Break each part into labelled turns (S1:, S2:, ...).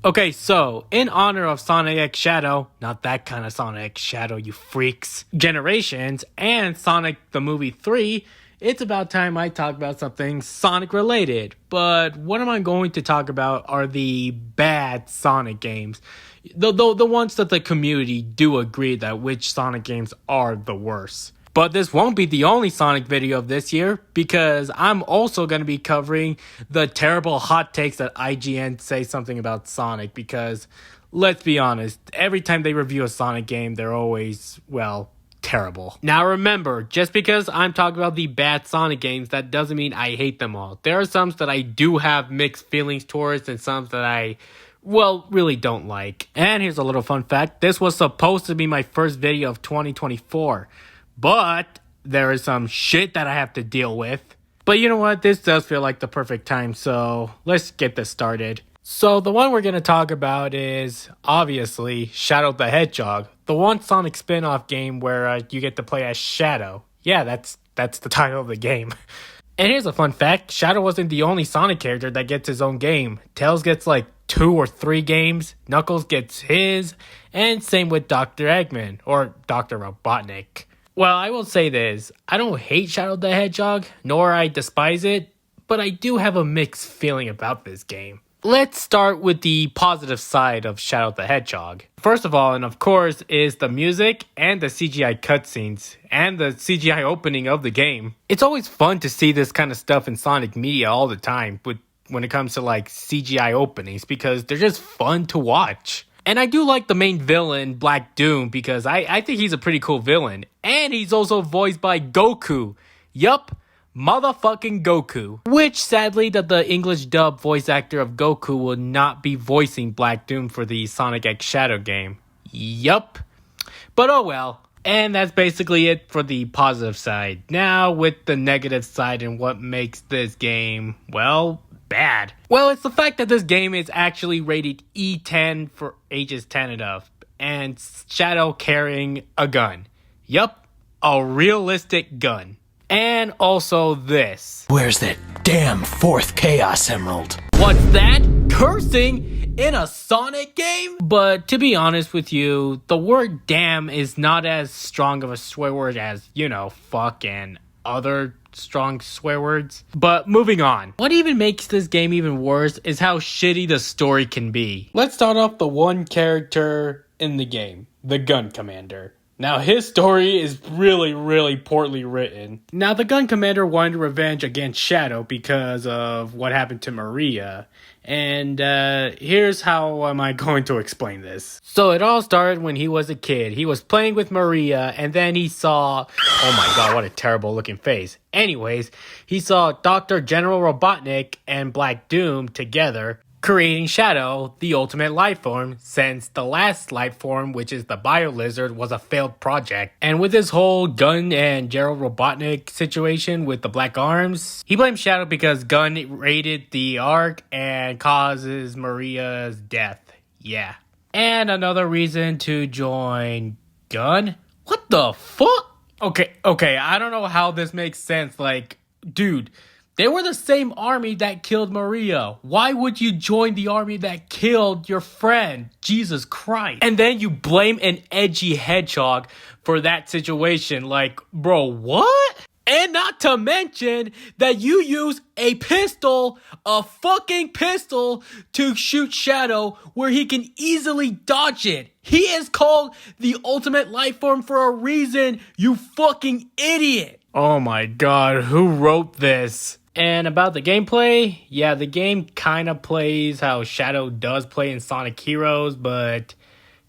S1: Okay, so in honor of Sonic X Shadow, not that kind of Sonic X Shadow, you freaks, Generations, and Sonic the Movie 3, it's about time I talk about something Sonic related. But what am I going to talk about are the bad Sonic games. The ones that the community do agree that which Sonic games are the worst. But this won't be the only Sonic video of this year, because I'm also going to be covering the terrible hot takes that IGN say something about Sonic, because let's be honest, every time they review a Sonic game, they're always, well, terrible. Now remember, just because I'm talking about the bad Sonic games, that doesn't mean I hate them all. There are some that I do have mixed feelings towards, and some that I really don't like. And here's a little fun fact. This was supposed to be my first video of 2024. But there is some shit that I have to deal with. But you know what? This does feel like the perfect time, so let's get this started. So the one we're going to talk about is, obviously, Shadow the Hedgehog. The one Sonic spin-off game where you get to play as Shadow. Yeah, that's the title of the game. And here's a fun fact. Shadow wasn't the only Sonic character that gets his own game. Tails gets like 2 or 3 games. Knuckles gets his. And same with Dr. Eggman, or Dr. Robotnik. Well, I will say this, I don't hate Shadow the Hedgehog, nor I despise it, but I do have a mixed feeling about this game. Let's start with the positive side of Shadow the Hedgehog. First of all, and of course, is the music and the CGI cutscenes, and the CGI opening of the game. It's always fun to see this kind of stuff in Sonic media all the time, when it comes to like CGI openings, because they're just fun to watch. And I do like the main villain, Black Doom, because I think he's a pretty cool villain. And he's also voiced by Goku. Yup, motherfucking Goku. Which, sadly, that the English dub voice actor of Goku will not be voicing Black Doom for the Sonic X Shadow game. Yup. But oh well. And that's basically it for the positive side. Now, with the negative side and what makes this game, well, bad. Well, it's the fact that this game is actually rated E10 for ages 10 and up, and Shadow carrying a gun. Yup, a realistic gun. And also this.
S2: Where's that damn 4th Chaos Emerald?
S1: What's that? Cursing in a Sonic game? But to be honest with you, the word damn is not as strong of a swear word as, fuck and other strong swear words. But moving on. What even makes this game even worse is how shitty the story can be. Let's start off the one character in the game, the Gun Commander. Now his story is really poorly written. Now the Gun Commander wanted revenge against Shadow because of what happened to Maria. And here's how am I going to explain this. So it all started when he was a kid. He was playing with Maria, and then he saw, oh my god, what a terrible looking face. Anyways, he saw Dr. General Robotnik and Black Doom together, creating Shadow, the ultimate life form, since the last life form, which is the Bio Lizard, was a failed project. And with this whole Gun and Gerald Robotnik situation with the Black Arms, he blames Shadow because Gun raided the Ark and causes Maria's death. Yeah. And another reason to join Gun? What the fuck? Okay, I don't know how this makes sense. Like, dude, they were the same army that killed Maria. Why would you join the army that killed your friend? Jesus Christ. And then you blame an edgy hedgehog for that situation. Like, bro, what? And not to mention that you use a fucking pistol, to shoot Shadow where he can easily dodge it. He is called the ultimate life form for a reason, you fucking idiot. Oh my god, who wrote this? And about the gameplay, yeah, the game kind of plays how Shadow does play in Sonic Heroes, but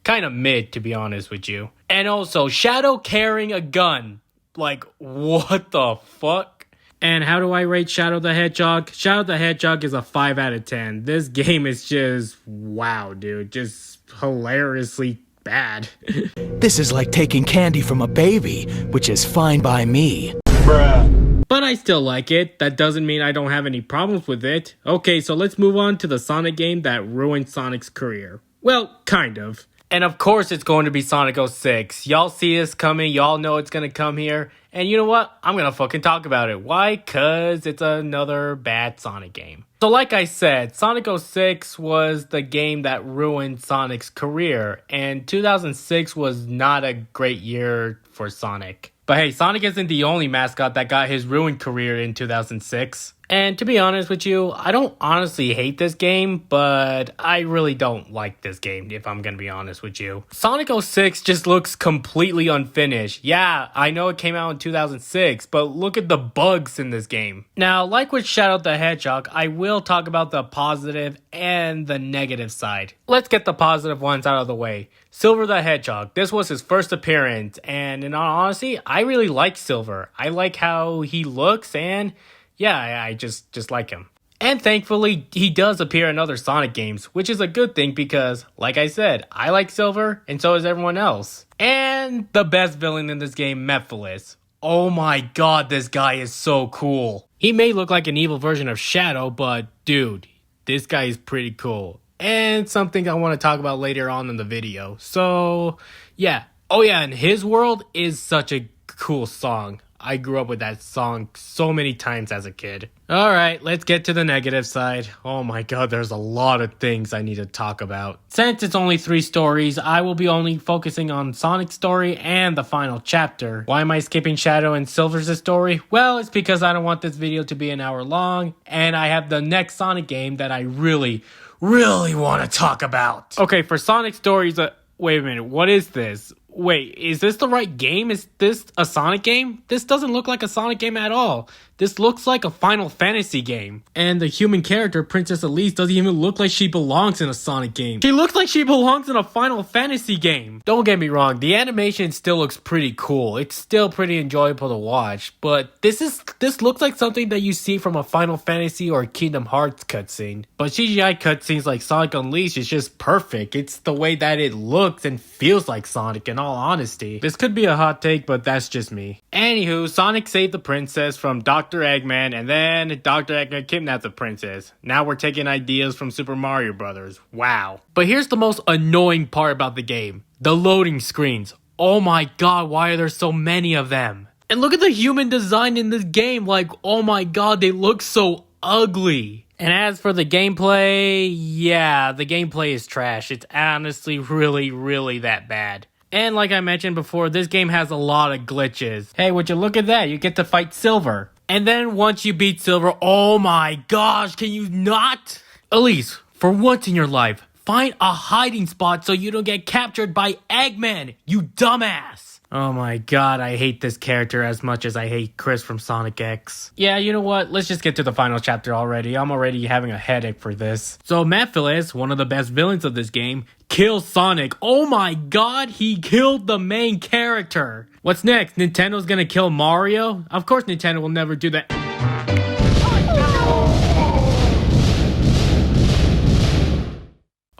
S1: kind of mid, to be honest with you. And also, Shadow carrying a gun. Like, what the fuck? And how do I rate Shadow the Hedgehog? Shadow the Hedgehog is a 5 out of 10. This game is just, wow, dude. Just hilariously bad.
S2: This is like taking candy from a baby, which is fine by me.
S1: Bruh. But I still like it. That doesn't mean I don't have any problems with it. Okay, so let's move on to the Sonic game that ruined Sonic's career. Well, kind of. And of course it's going to be Sonic 06. Y'all see this coming. Y'all know it's going to come here. And you know what? I'm going to fucking talk about it. Why? Because it's another bad Sonic game. So like I said, Sonic 06 was the game that ruined Sonic's career, and 2006 was not a great year for Sonic. But hey, Sonic isn't the only mascot that got his ruined career in 2006. And to be honest with you, I don't honestly hate this game, but I really don't like this game, if I'm gonna be honest with you. Sonic 06 just looks completely unfinished. Yeah, I know it came out in 2006, but look at the bugs in this game. Now, like with Shadow the Hedgehog, I will talk about the positive and the negative side. Let's get the positive ones out of the way. Silver the Hedgehog. This was his first appearance, and in all honesty, I really like Silver. I like how he looks, and yeah, I just like him. And thankfully, he does appear in other Sonic games, which is a good thing because, like I said, I like Silver, and so does everyone else. And the best villain in this game, Mephiles. Oh my god, this guy is so cool. He may look like an evil version of Shadow, but dude, this guy is pretty cool. And something I want to talk about later on in the video. So, yeah. Oh yeah, and His World is such a cool song. I grew up with that song so many times as a kid. Alright, let's get to the negative side. Oh my god, there's a lot of things I need to talk about. Since it's only 3 stories, I will be only focusing on Sonic's story and the final chapter. Why am I skipping Shadow and Silver's story? Well, it's because I don't want this video to be an hour long, and I have the next Sonic game that I really want to talk about. Okay, for Sonic stories, wait a minute, what is this? Wait, is this the right game? Is this a Sonic game? This doesn't look like a Sonic game at all. This looks like a Final Fantasy game. And the human character, Princess Elise, doesn't even look like she belongs in a Sonic game. She looks like she belongs in a Final Fantasy game. Don't get me wrong, the animation still looks pretty cool. It's still pretty enjoyable to watch. But this looks like something that you see from a Final Fantasy or Kingdom Hearts cutscene. But CGI cutscenes like Sonic Unleashed is just perfect. It's the way that it looks and feels like Sonic, in all honesty. This could be a hot take, but that's just me. Anywho, Sonic saved the princess from Dr. Eggman, and then Dr. Eggman kidnapped the princess. Now we're taking ideas from Super Mario Brothers. Wow. But here's the most annoying part about the game. The loading screens. Oh my god, why are there so many of them? And look at the human design in this game. Like, oh my god, they look so ugly. And as for the gameplay, yeah, the gameplay is trash. It's honestly really that bad. And like I mentioned before, this game has a lot of glitches. Hey, would you look at that? You get to fight Silver. And then once you beat Silver, oh my gosh, can you not? Elise, for once in your life, find a hiding spot so you don't get captured by Eggman, you dumbass. Oh my god, I hate this character as much as I hate Chris from Sonic X. Yeah, you know what? Let's just get to the final chapter already. I'm already having a headache for this. So Mephiles, one of the best villains of this game, kills Sonic. Oh my god, he killed the main character. What's next? Nintendo's gonna kill Mario? Of course Nintendo will never do that.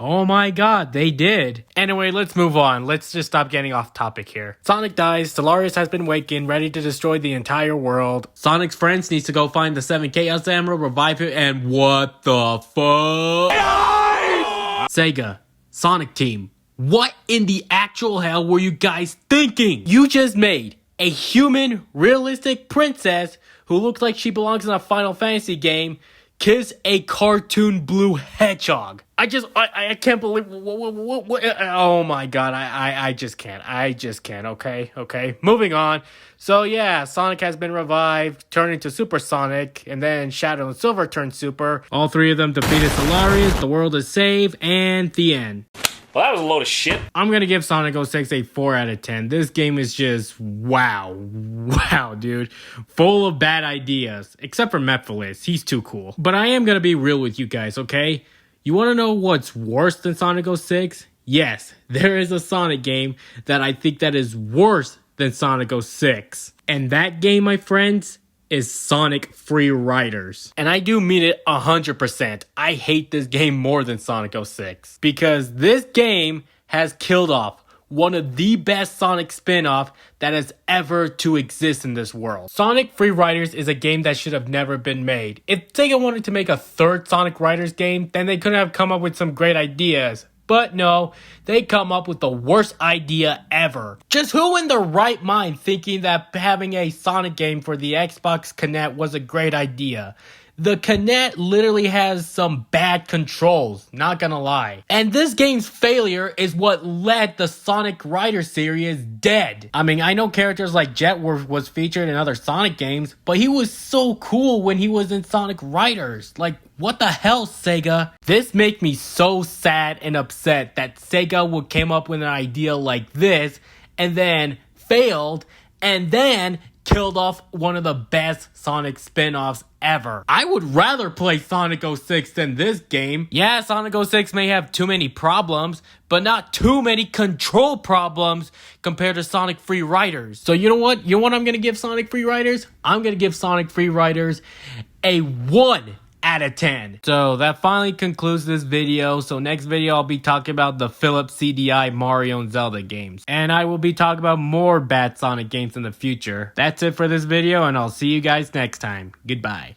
S1: Oh my god, they did. Anyway, let's move on. Let's just stop getting off topic here. Sonic dies, Stellaris has been wakened, ready to destroy the entire world. Sonic's friends needs to go find the 7 Chaos Emerald, revive him, and what the fuck? Sega, Sonic Team, what in the actual hell were you guys thinking? You just made a human, realistic princess who looks like she belongs in a Final Fantasy game kiss a cartoon blue hedgehog. I can't believe, what, oh my god, I just can't, okay, moving on. So yeah, Sonic has been revived, turned into Super Sonic, and then Shadow and Silver turned Super. All 3 of them defeated Stellaris, the world is saved, and the end.
S3: Well, that was a load of shit.
S1: I'm gonna give Sonic 06 a 4 out of 10. This game is just wow, dude. Full of bad ideas. Except for Mephiles, he's too cool. But I am gonna be real with you guys, okay? You wanna know what's worse than Sonic 06? Yes, there is a Sonic game that I think that is worse than Sonic 06. And that game, my friends, is Sonic Free Riders. And I do mean it 100%. I hate this game more than Sonic 06. Because this game has killed off one of the best Sonic spin-off that has ever to exist in this world. Sonic Free Riders is a game that should have never been made. If Sega wanted to make a 3rd Sonic Riders game, then they could have come up with some great ideas. But no, they come up with the worst idea ever. Just who in their right mind thinking that having a Sonic game for the Xbox Kinect was a great idea? The Kinect literally has some bad controls, not gonna lie. And this game's failure is what led the Sonic Riders series dead. I mean, I know characters like Jet was featured in other Sonic games, but he was so cool when he was in Sonic Riders. Like, what the hell, Sega? This makes me so sad and upset that Sega would came up with an idea like this and then failed and then killed off one of the best Sonic spin-offs ever. I would rather play Sonic 06 than this game. Yeah, Sonic 06 may have too many problems, but not too many control problems compared to Sonic Free Riders. So you know what? You know what I'm gonna give Sonic Free Riders? I'm gonna give Sonic Free Riders a 1 out of 10. So that finally concludes this video. So next video I'll be talking about the Philips CDI Mario and Zelda games. And I will be talking about more bad Sonic games in the future. That's it for this video and I'll see you guys next time. Goodbye.